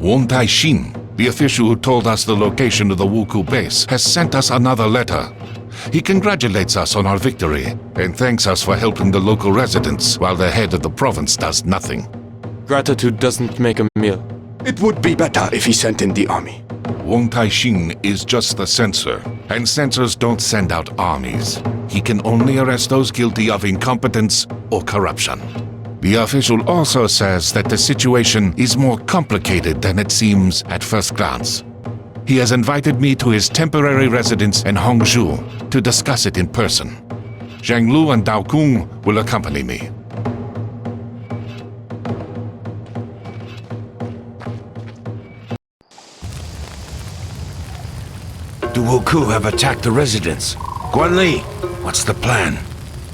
Wong Tai-shin, the official who told us the location of the Wuku base, has sent us another letter. He congratulates us on our victory and thanks us for helping the local residents while the head of the province does nothing. Gratitude doesn't make a meal. It would be better if he sent in the army. Wong Tai-shin is just the censor, and censors don't send out armies. He can only arrest those guilty of incompetence or corruption. The official also says that the situation is more complicated than it seems at first glance. He has invited me to his temporary residence in Hongzhou to discuss it in person. Zhang Lu and Dao Kung will accompany me. The Wuku have attacked the residence. Guan Li, what's the plan?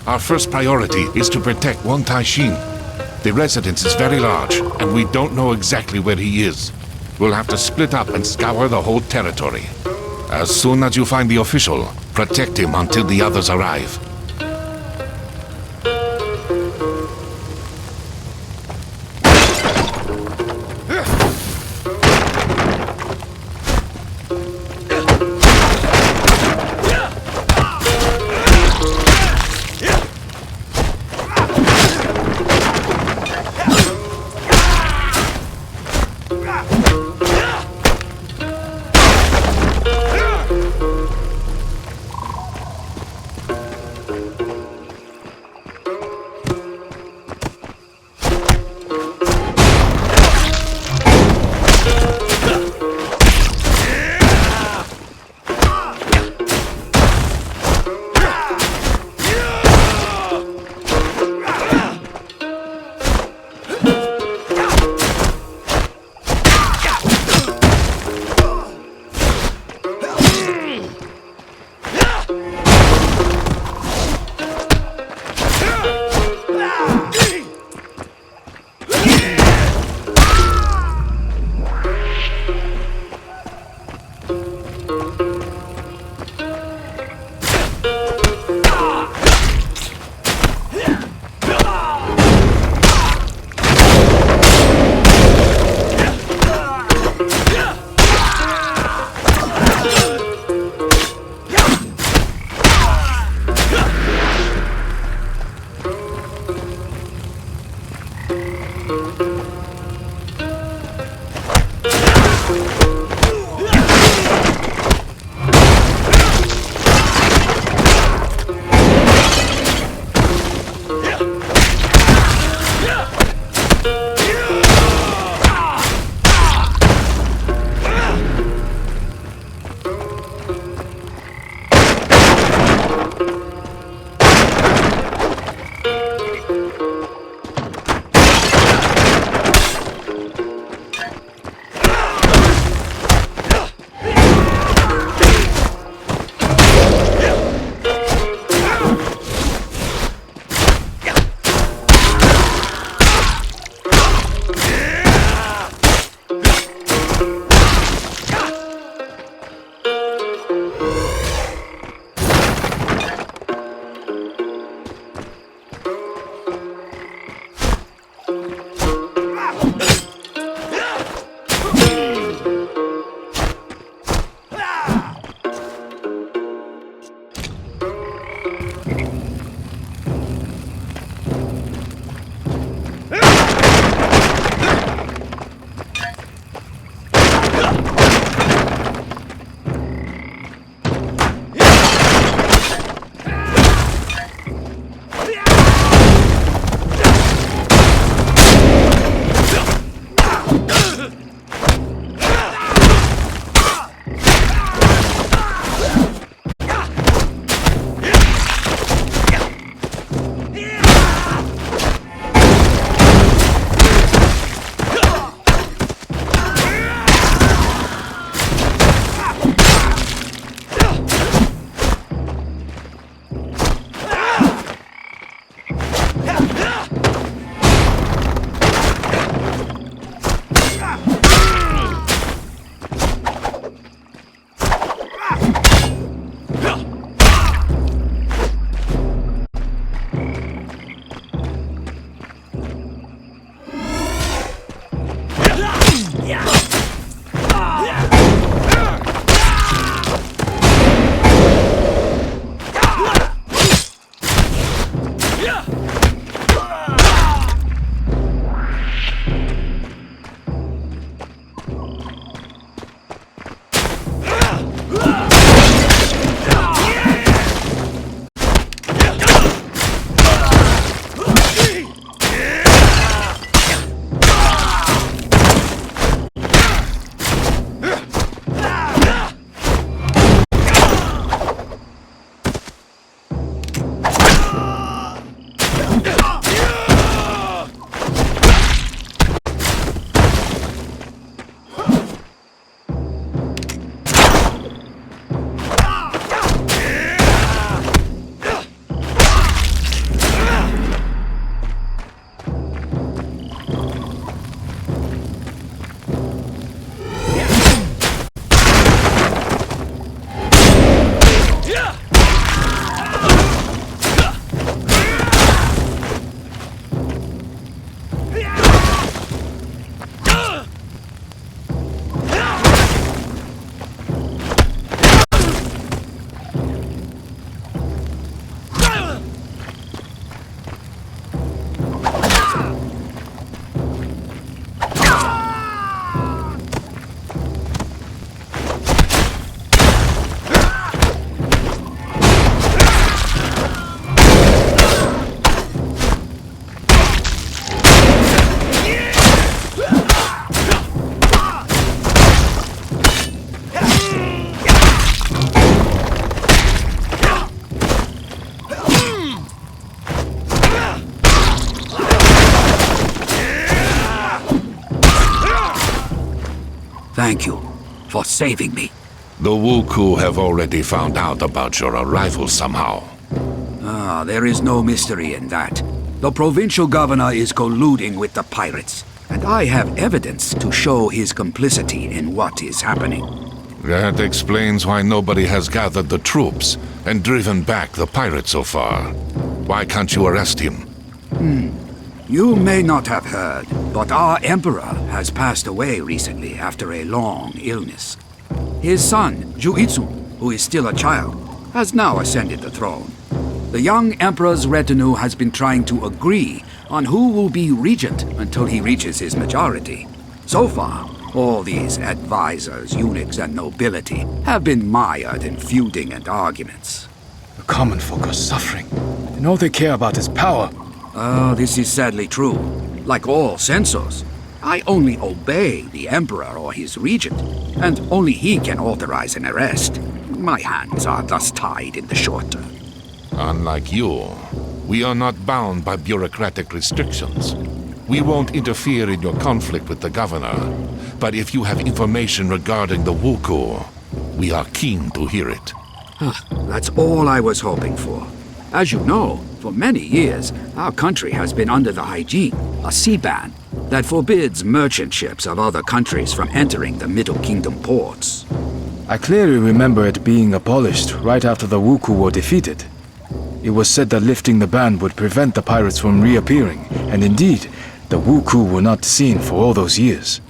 Our first priority is to protect Wong Tai-shin. The residence is very large, and we don't know exactly where he is. We'll have to split up and scour the whole territory. As soon as you find the official, protect him until the others arrive. Thank you for saving me. The Wuku have already found out about your arrival somehow. There is no mystery in that. The provincial governor is colluding with the pirates, and I have evidence to show his complicity in what is happening. That explains why nobody has gathered the troops and driven back the pirates so far. Why can't you arrest him? You may not have heard, but our emperor has passed away recently after a long illness. His son, Juitsu, who is still a child, has now ascended the throne. The young emperor's retinue has been trying to agree on who will be regent until he reaches his majority. So far, all these advisors, eunuchs, and nobility have been mired in feuding and arguments. The common folk are suffering, and all they care about is power. This is sadly true. Like all censors, I only obey the emperor or his regent, and only he can authorize an arrest. My hands are thus tied in the short term. Unlike you, we are not bound by bureaucratic restrictions. We won't interfere in your conflict with the governor, but if you have information regarding the Wuku, we are keen to hear it. That's all I was hoping for. As you know, for many years, our country has been under the hygiene, a sea ban, that forbids merchant ships of other countries from entering the Middle Kingdom ports. I clearly remember it being abolished right after the Wuku were defeated. It was said that lifting the ban would prevent the pirates from reappearing, and indeed, the Wuku were not seen for all those years.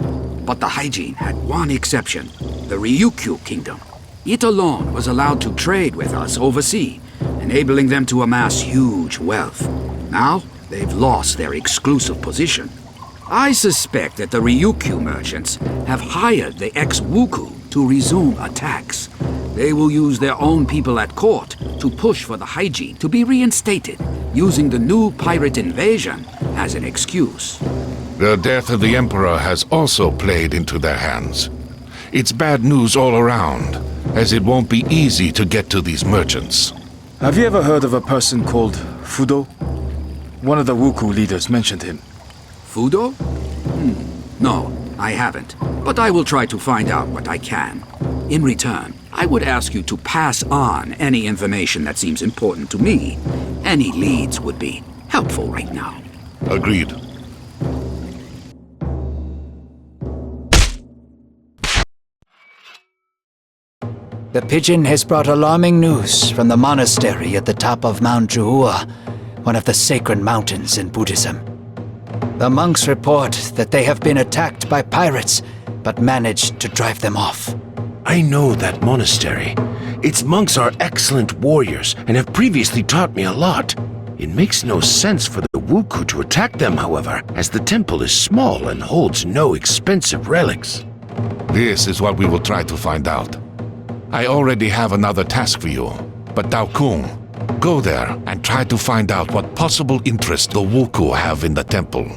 But the hygiene had one exception, the Ryukyu Kingdom. It alone was allowed to trade with us overseas, enabling them to amass huge wealth. Now, they've lost their exclusive position. I suspect that the Ryukyu merchants have hired the ex-Wuku to resume attacks. They will use their own people at court to push for the hygiene to be reinstated, using the new pirate invasion as an excuse. The death of the Emperor has also played into their hands. It's bad news all around, as it won't be easy to get to these merchants. Have you ever heard of a person called Fudo? One of the Wuku leaders mentioned him. Fudo? No, I haven't. But I will try to find out what I can. In return, I would ask you to pass on any information that seems important to me. Any leads would be helpful right now. Agreed. The pigeon has brought alarming news from the monastery at the top of Mount Juhua, one of the sacred mountains in Buddhism. The monks report that they have been attacked by pirates, but managed to drive them off. I know that monastery. Its monks are excellent warriors and have previously taught me a lot. It makes no sense for the Wuku to attack them, however, as the temple is small and holds no expensive relics. This is what we will try to find out. I already have another task for you, but Dao Kung, go there and try to find out what possible interest the Wuku have in the temple.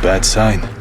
bad sign.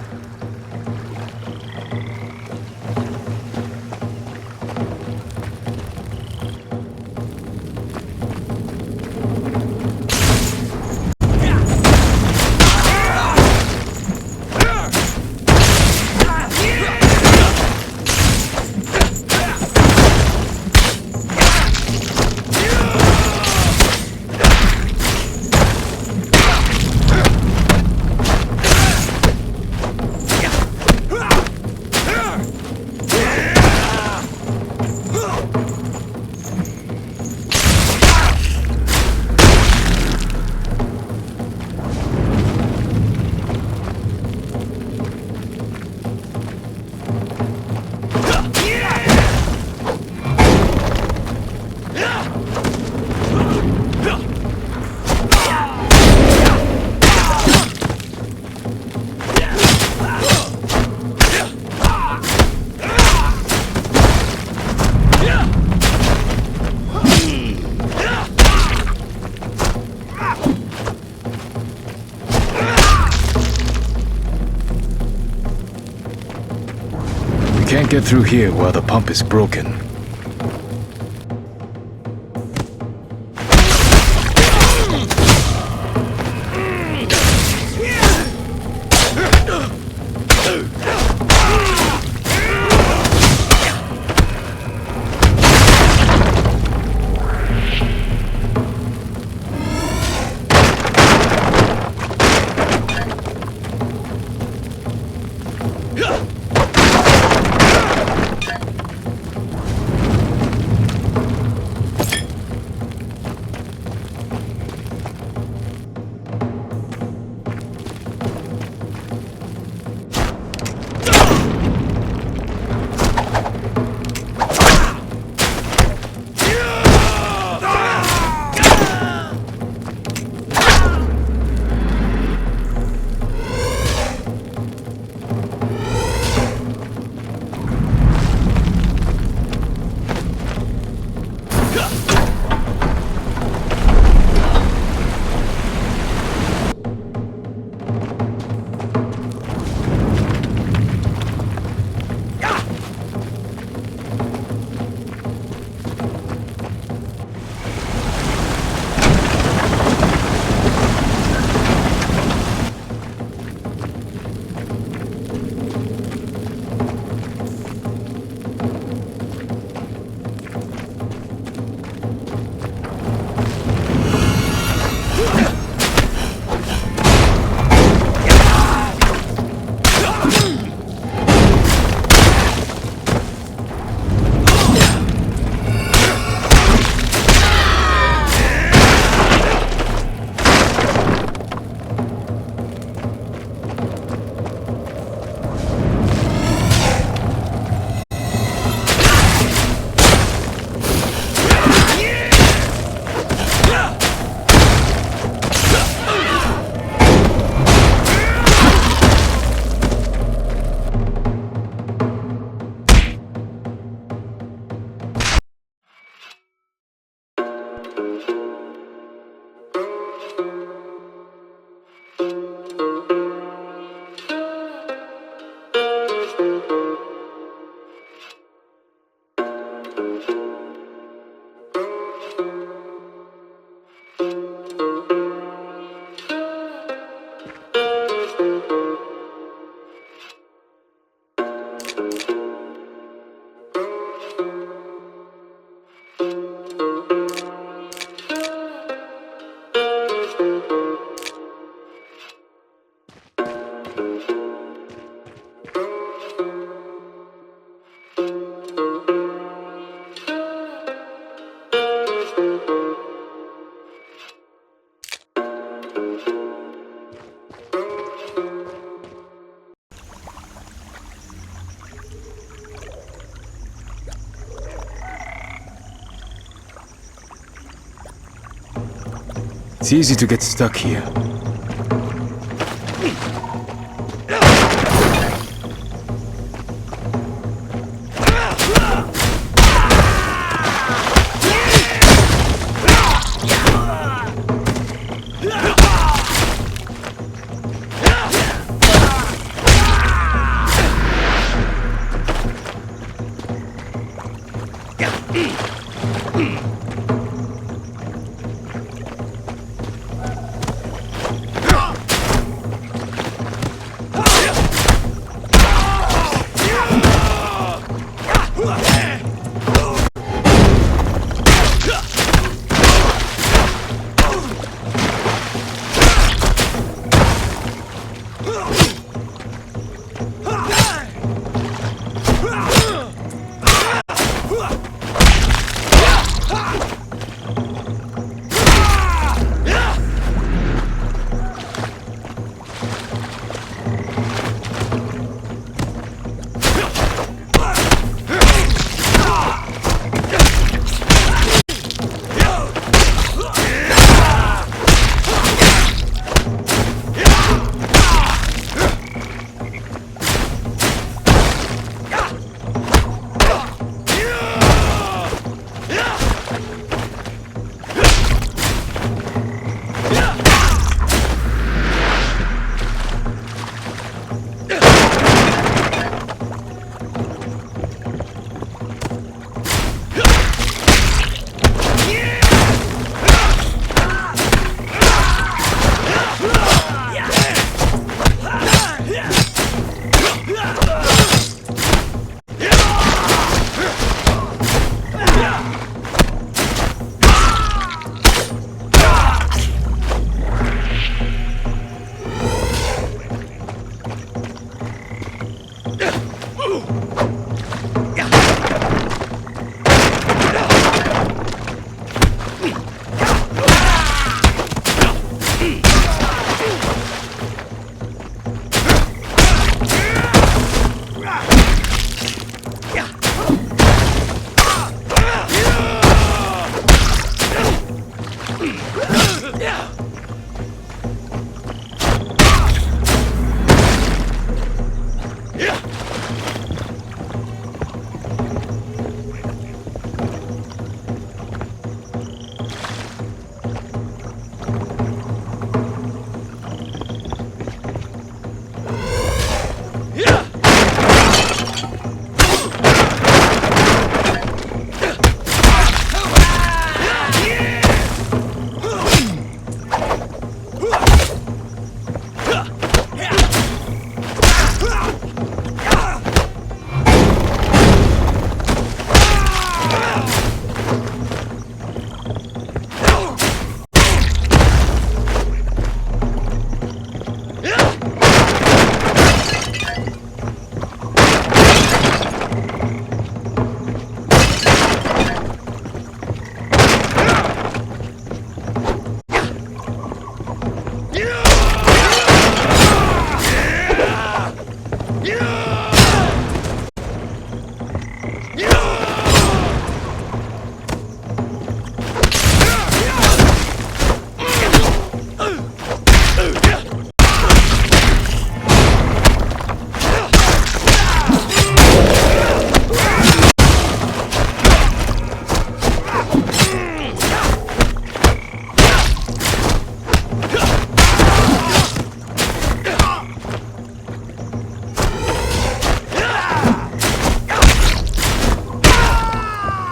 Can't get through here while the pump is broken. It's easy to get stuck here.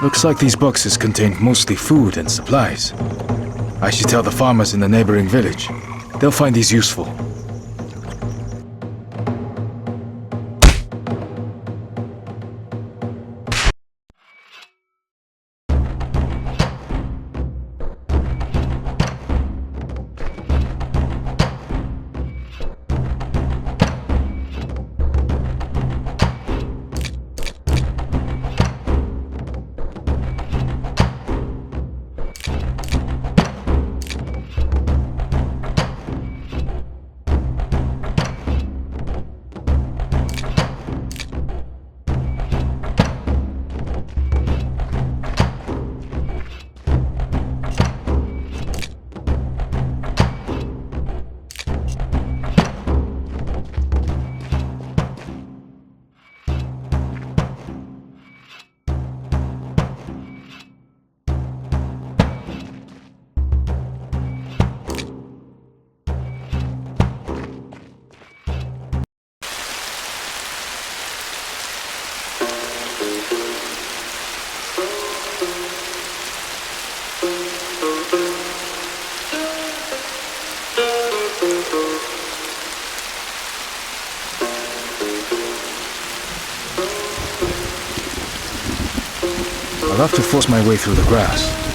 Looks like these boxes contain mostly food and supplies. I should tell the farmers in the neighboring village. They'll find these useful. I'll have to force my way through the grass.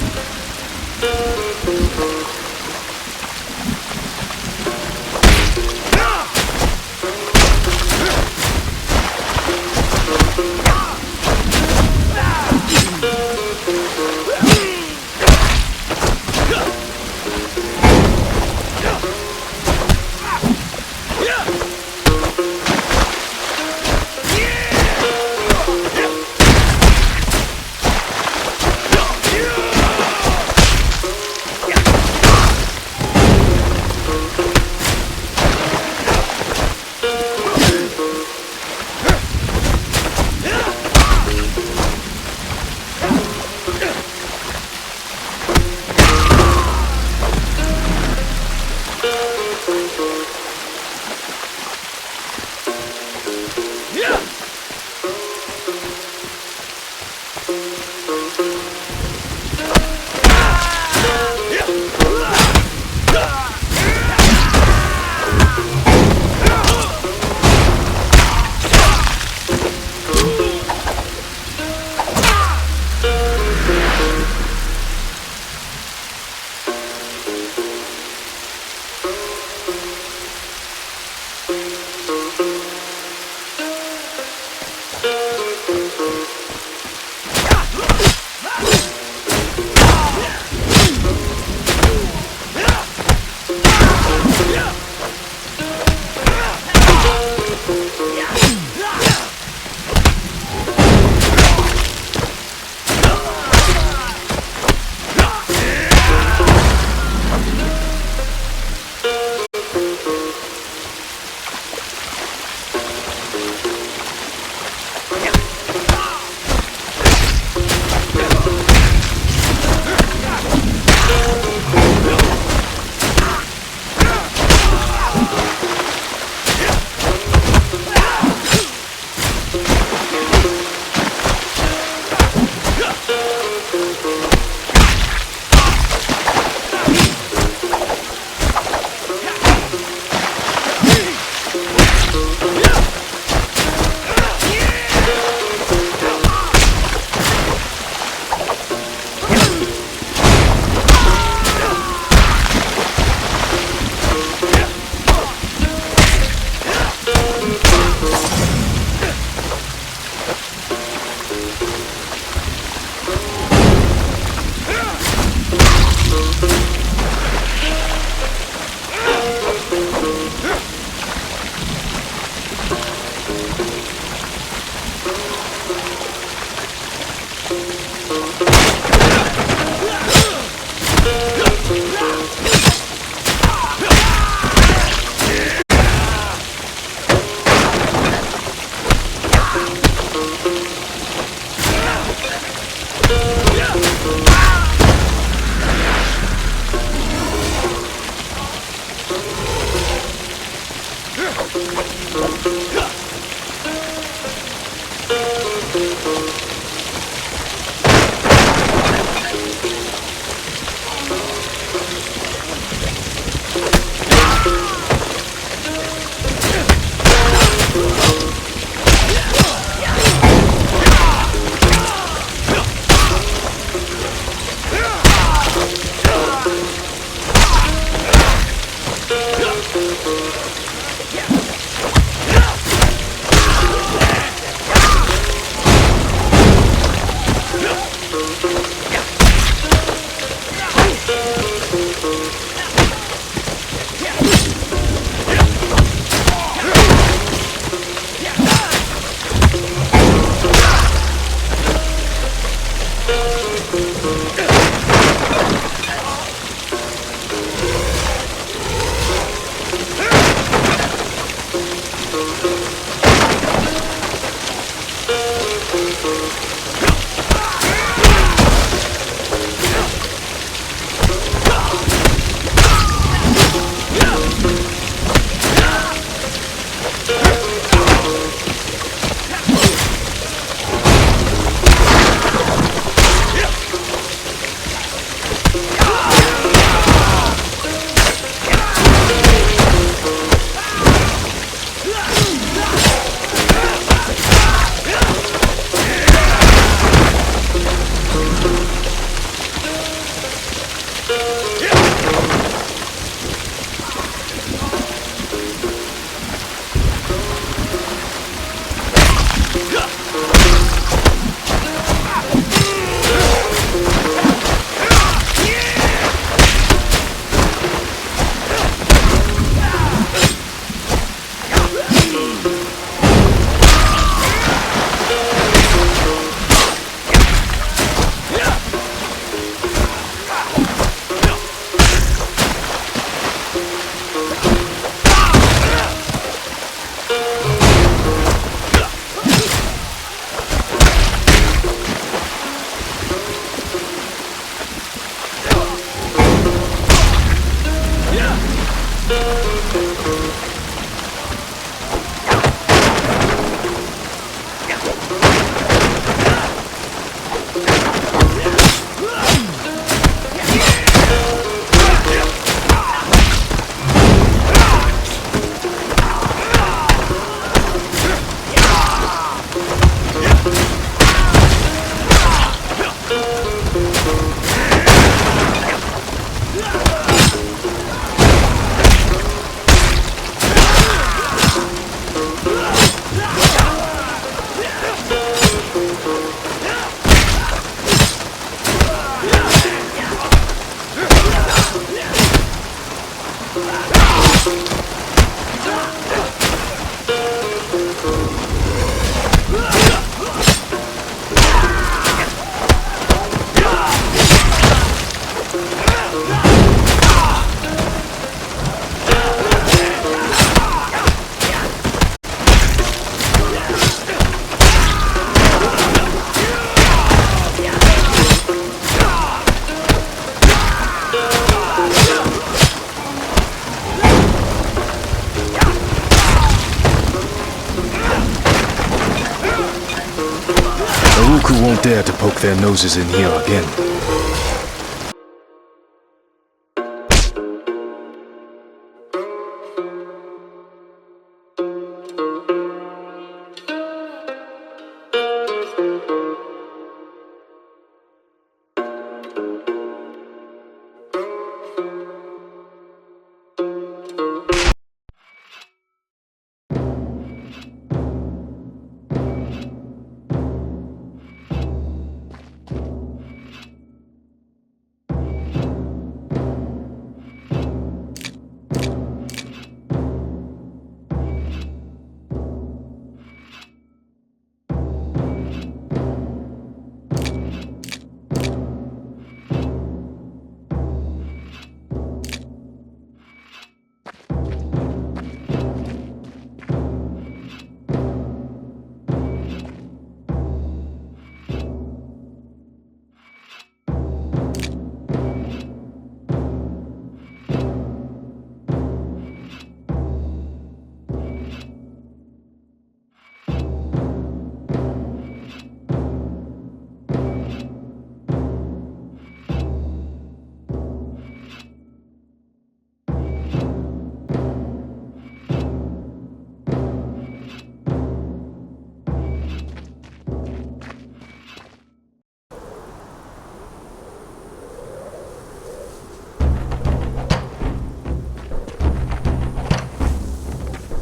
The Wuku won't dare to poke their noses in here again.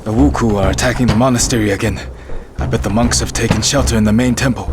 The Wuku are attacking the monastery again. I bet the monks have taken shelter in the main temple.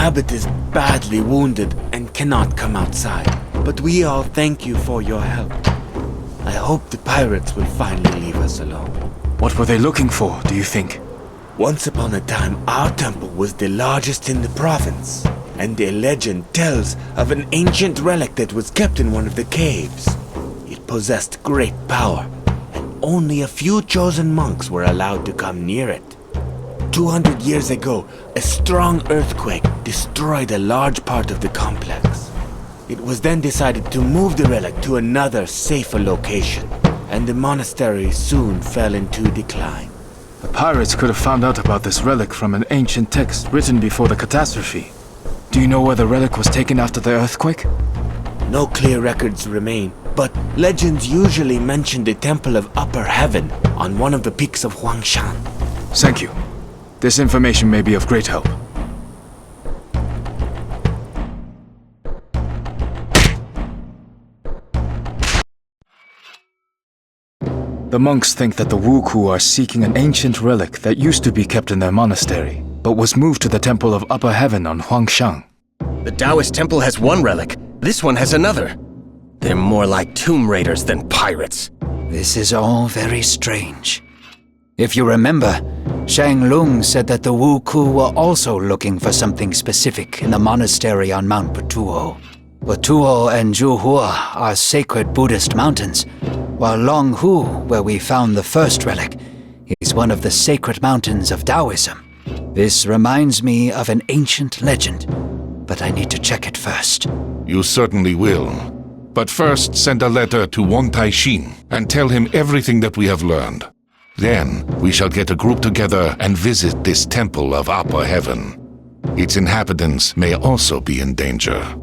abbot is badly wounded and cannot come outside, but we all thank you for your help. I hope the pirates will finally leave us alone. What were they looking for, do you think? Once upon a time, our temple was the largest in the province, and a legend tells of an ancient relic that was kept in one of the caves. It possessed great power, and only a few chosen monks were allowed to come near it. 200 years ago, a strong earthquake destroyed a large part of the complex. It was then decided to move the relic to another, safer location, and the monastery soon fell into decline. The pirates could have found out about this relic from an ancient text written before the catastrophe. Do you know where the relic was taken after the earthquake? No clear records remain, but legends usually mention the Temple of Upper Heaven on one of the peaks of Huangshan. Thank you. This information may be of great help. The monks think that the Wuku are seeking an ancient relic that used to be kept in their monastery, but was moved to the Temple of Upper Heaven on Huangshan. The Taoist temple has one relic. This one has another. They're more like tomb raiders than pirates. This is all very strange. If you remember, Shang Lung said that the Wuku were also looking for something specific in the monastery on Mount Butuo. Butuo and Zhuhua are sacred Buddhist mountains, while Longhu, where we found the first relic, is one of the sacred mountains of Taoism. This reminds me of an ancient legend, but I need to check it first. You certainly will. But first, send a letter to Wang Taixin and tell him everything that we have learned. Then, we shall get a group together and visit this Temple of Upper Heaven. Its inhabitants may also be in danger.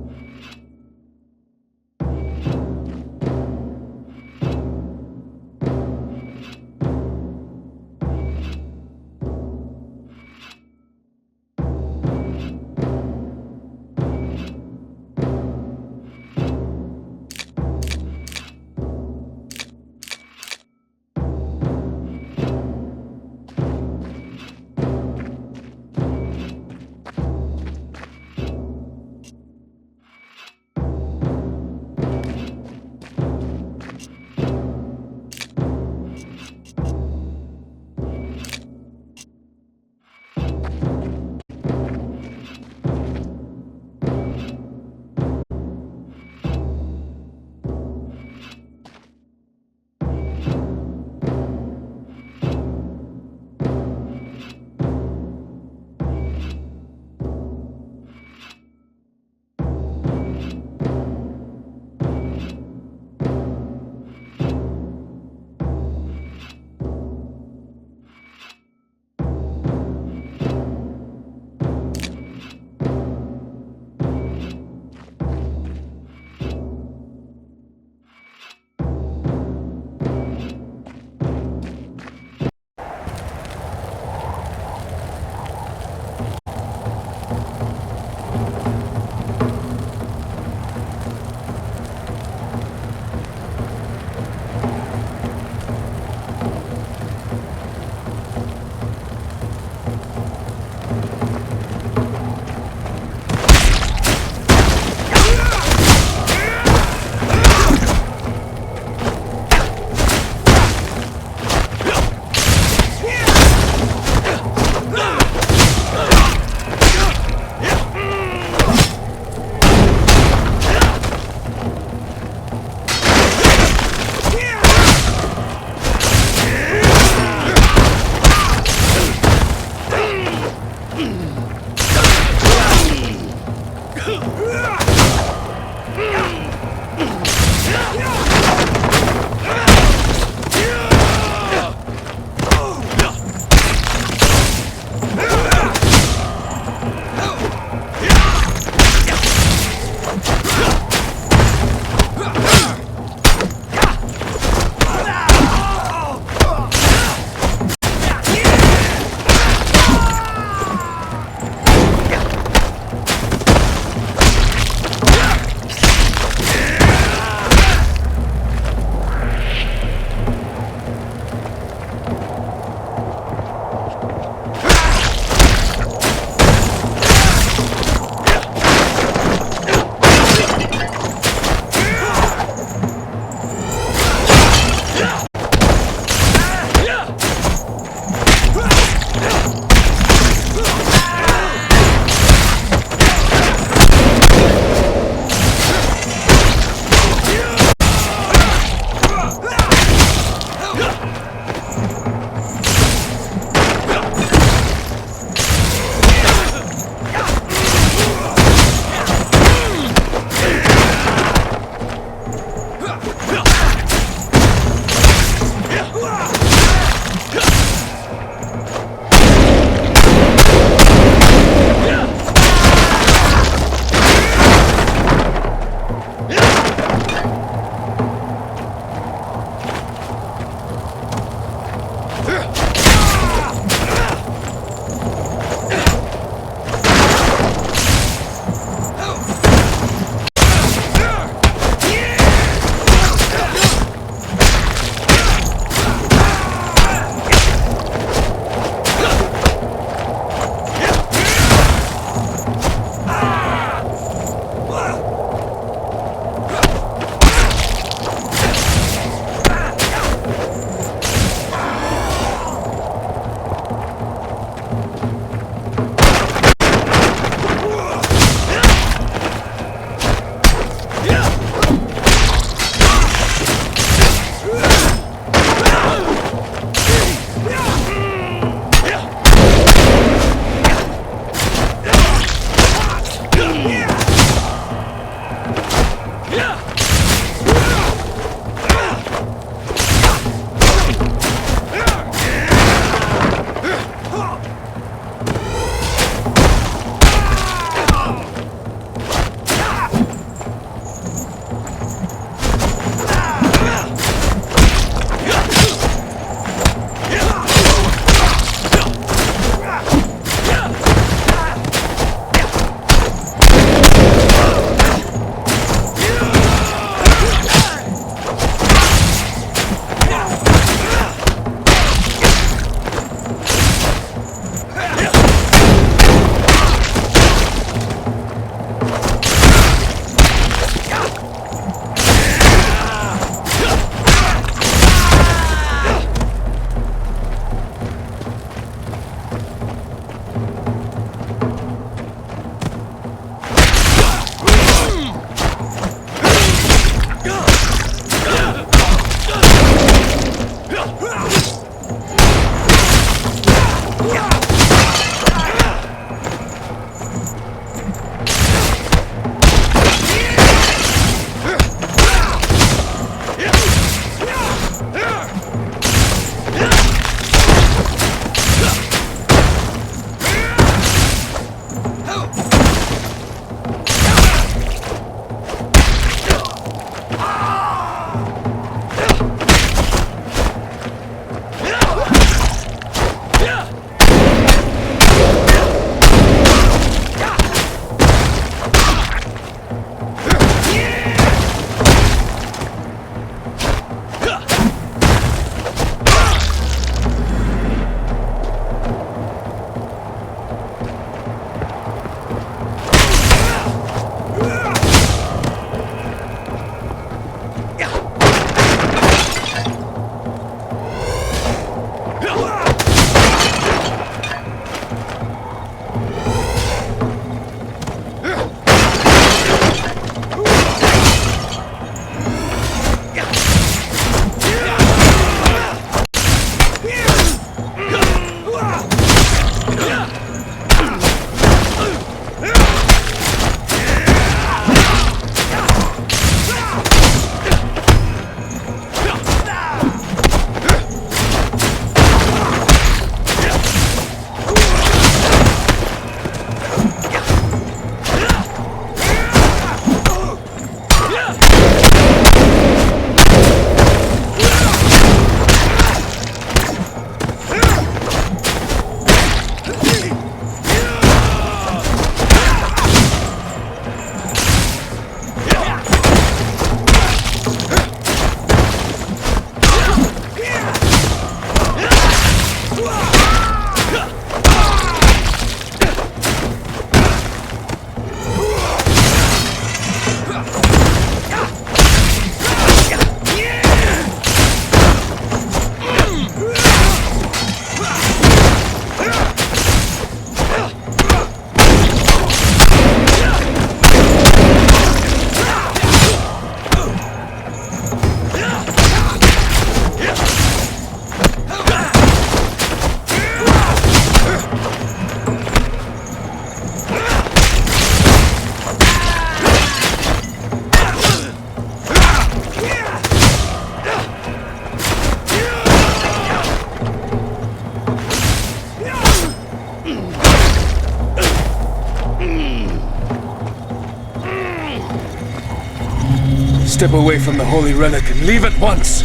Step away from the holy relic and leave at once,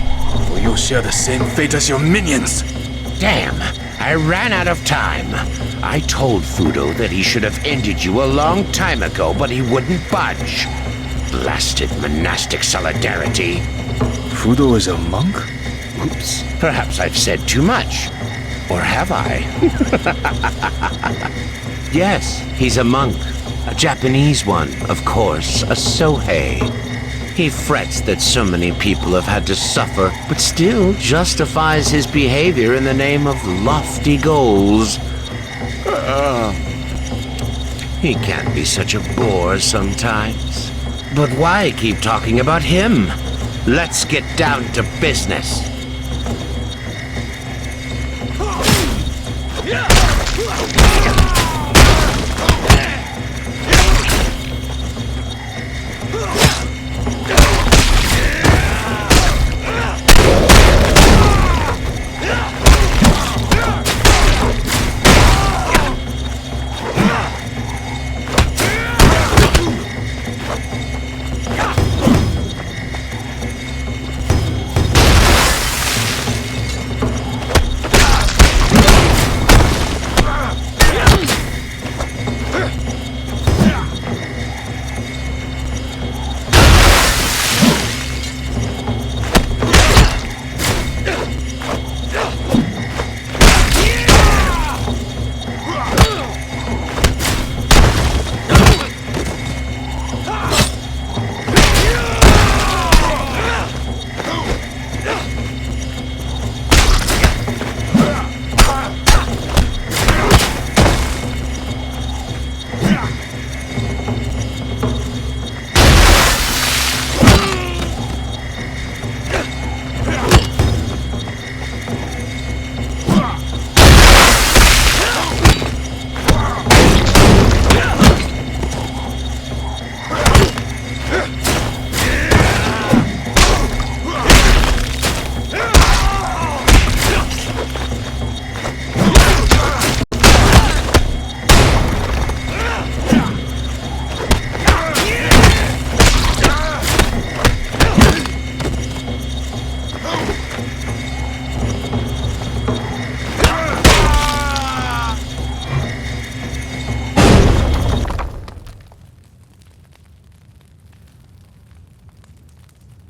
or you'll share the same fate as your minions. Damn, I ran out of time. I told Fudo that he should have ended you a long time ago, but he wouldn't budge. Blasted monastic solidarity. Fudo is a monk? Oops, perhaps I've said too much. Or have I? Yes, he's a monk. A Japanese one, of course, a Sohei. He frets that so many people have had to suffer, but still justifies his behavior in the name of lofty goals. He can be such a bore sometimes. But why keep talking about him? Let's get down to business.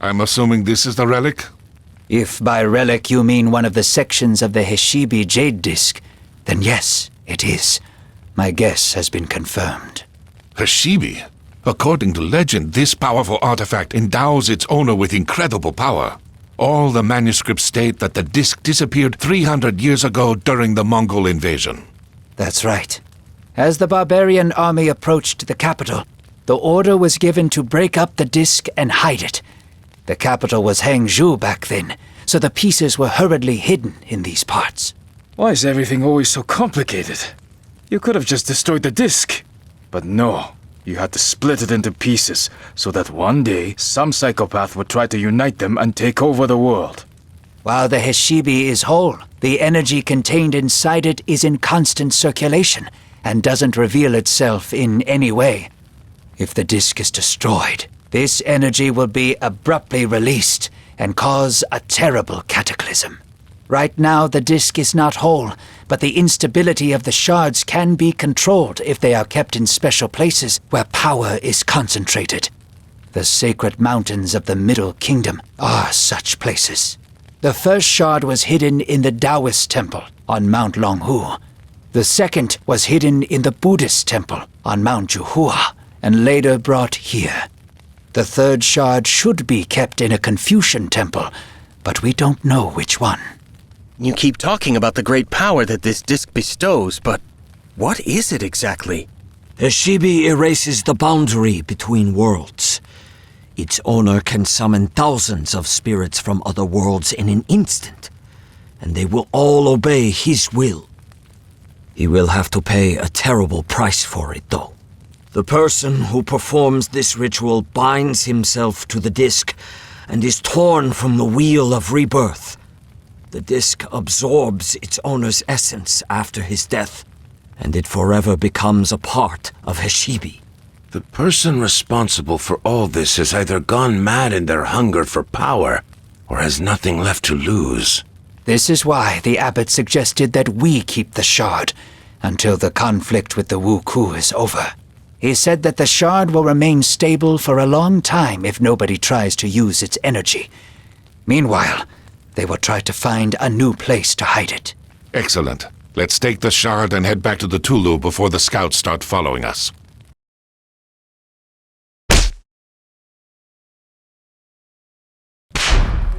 I'm assuming this is the relic? If by relic you mean one of the sections of the Heshibi Jade Disc, then yes, it is. My guess has been confirmed. Heshibi? According to legend, this powerful artifact endows its owner with incredible power. All the manuscripts state that the disc disappeared 300 years ago during the Mongol invasion. That's right. As the barbarian army approached the capital, the order was given to break up the disc and hide it. The capital was Hangzhou back then, so the pieces were hurriedly hidden in these parts. Why is everything always so complicated? You could have just destroyed the disc. But no, you had to split it into pieces, so that one day some psychopath would try to unite them and take over the world. While the Heshibi is whole, the energy contained inside it is in constant circulation and doesn't reveal itself in any way. If the disc is destroyed, this energy will be abruptly released and cause a terrible cataclysm. Right now, the disc is not whole, but the instability of the shards can be controlled if they are kept in special places where power is concentrated. The sacred mountains of the Middle Kingdom are such places. The first shard was hidden in the Taoist temple on Mount Longhu. The second was hidden in the Buddhist temple on Mount Juhua, and later brought here. The third shard should be kept in a Confucian temple, but we don't know which one. You keep talking about the great power that this disc bestows, but what is it exactly? Heshibi erases the boundary between worlds. Its owner can summon thousands of spirits from other worlds in an instant, and they will all obey his will. He will have to pay a terrible price for it, though. The person who performs this ritual binds himself to the disc and is torn from the wheel of rebirth. The disc absorbs its owner's essence after his death, and it forever becomes a part of Heshibi. The person responsible for all this has either gone mad in their hunger for power, or has nothing left to lose. This is why the abbot suggested that we keep the shard until the conflict with the Wu Ku is over. He said that the shard will remain stable for a long time if nobody tries to use its energy. Meanwhile, they will try to find a new place to hide it. Excellent. Let's take the shard and head back to the Tulu before the scouts start following us.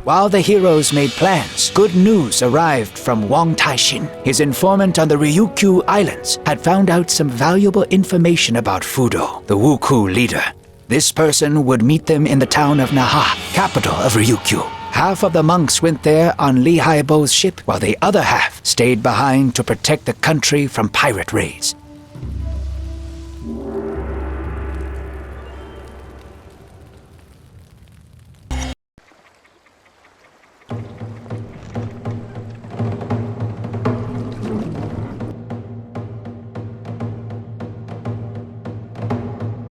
While the heroes made plans, good news arrived from Wang Taixin. His informant on the Ryukyu Islands had found out some valuable information about Fudo, the Wuku leader. This person would meet them in the town of Naha, capital of Ryukyu. Half of the monks went there on Li Haibo's ship, while the other half stayed behind to protect the country from pirate raids.